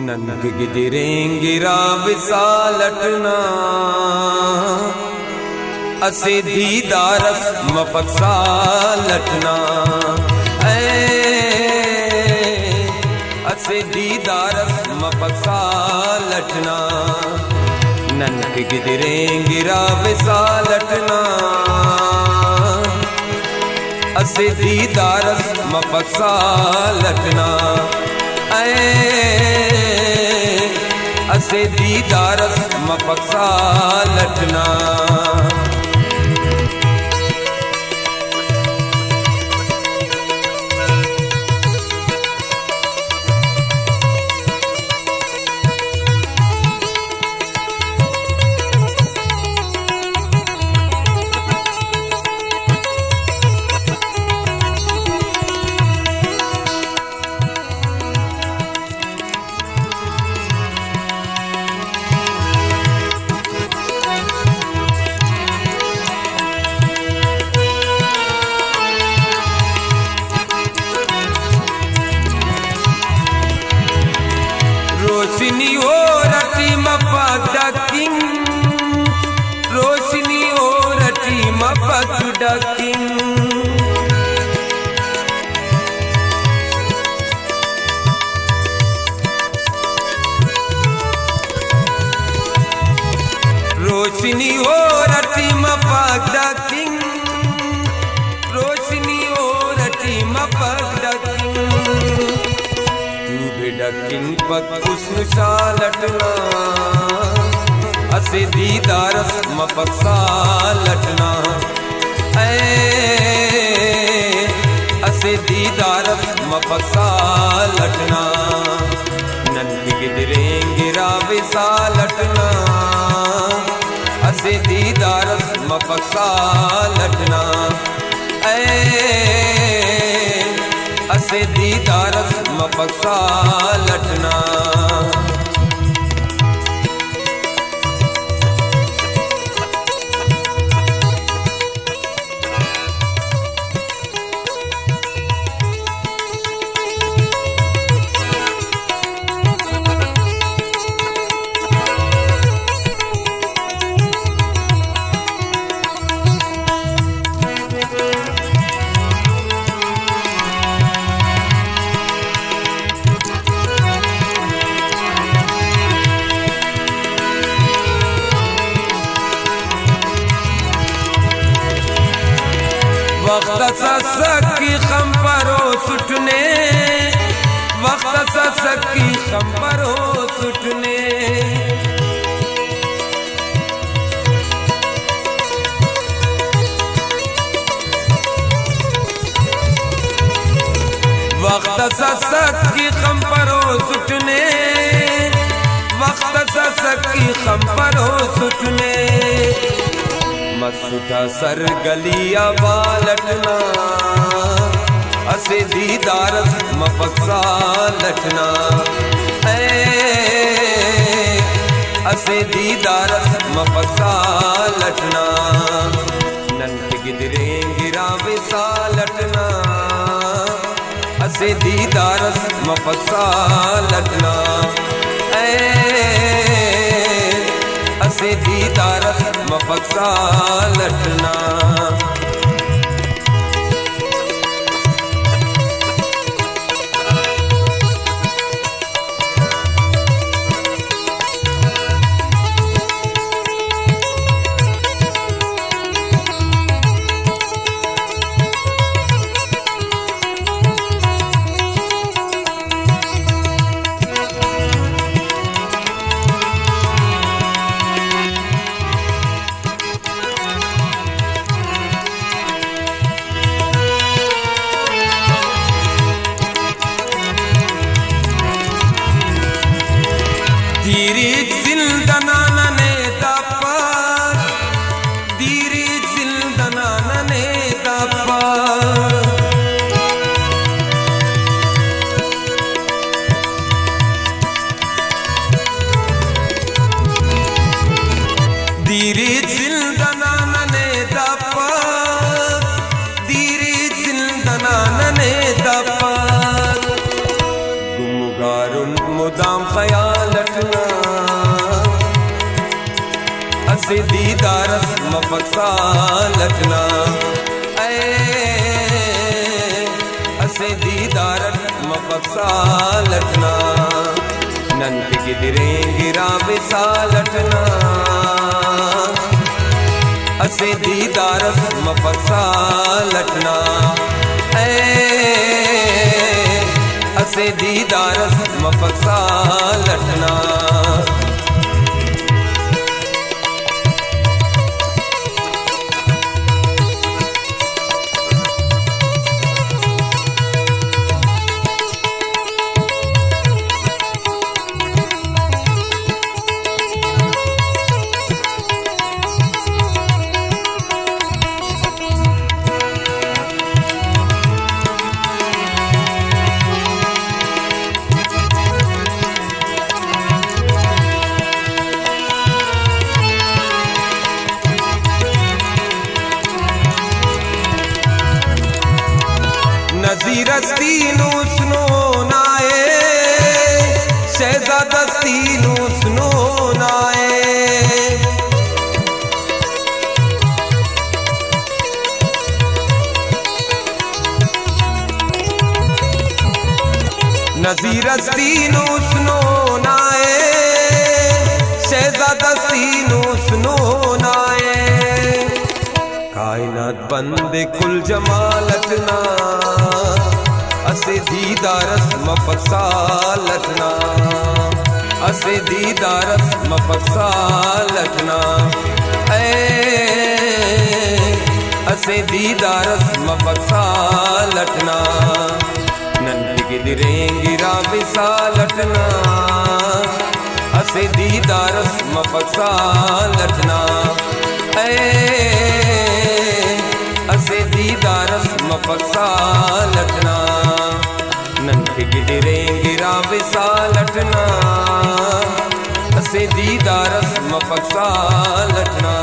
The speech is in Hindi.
नंग गिदिरेंगिरा विसालटना असे दीदारस मफसालटना असे दीदारस मफसालटना नंग गिदिरेंगिरा विसालटना असे दीदारस मफसालटना असे दीदारस मफसालटना रोशनी ओरटी मफदकिन रोशनी ओरटी मफदकिन रोशनी ओरटी मफदकिन रोशनी ओरटी मफदकिन डकिन पकुस्न शालटना असे दीदारस मफसालटना असे दीदारस मफसालटना नंग गिदिरेंगिरा विसालटना असे दीदारस मफसालटना असे दीदारस मफसालटना वक्त सकी खंपरो सुटने वक्त सकी खंपरो सुटने वक्त सकी खंपरो सुटने वक्त सकी खंपरो सुटने मसूटा सर गलिया बालटना असे दीदारस मफसालटना असे दीदारस मफसालटना नंग गिदिरेंगिरा विसालटना असे दीदारस मफसालटना असे दीदारस मफसालटना दीरी जिंदनाने दापा दीरी जिंदनाने दापा दीरी जिंदनाने दापा दीरी जिंदनाने दापा गुमगारुन मुदाम खया असे दीदारस मफक्सा लटना असे दीदारस मफक्सा लटना नंत गिदरे गिरा विसा लटना असे दीदारस मफक्सा लटना असे दीदारस मफक्सा लटना नज़ीरस्ती नू सुनो नाए शहजादस्ती नू सुनो नाए नज़ीरस्ती नू सुनो नाए शहजादस्ती नू सुनो नाए कायनात बंदे कुल जमालतना असे दीदारस मफक्सा लटना असे दीदारस मफक्सा लटना असे दीदारस मफक्सा लटना नंद गिदरे गिरा विसा लटना असे दीदारस मफक्सा लटना असे दीदारस मफक्सा लटना नंद गिदरे गिरा विसा लटना असे दीदारस मफक्सा लटना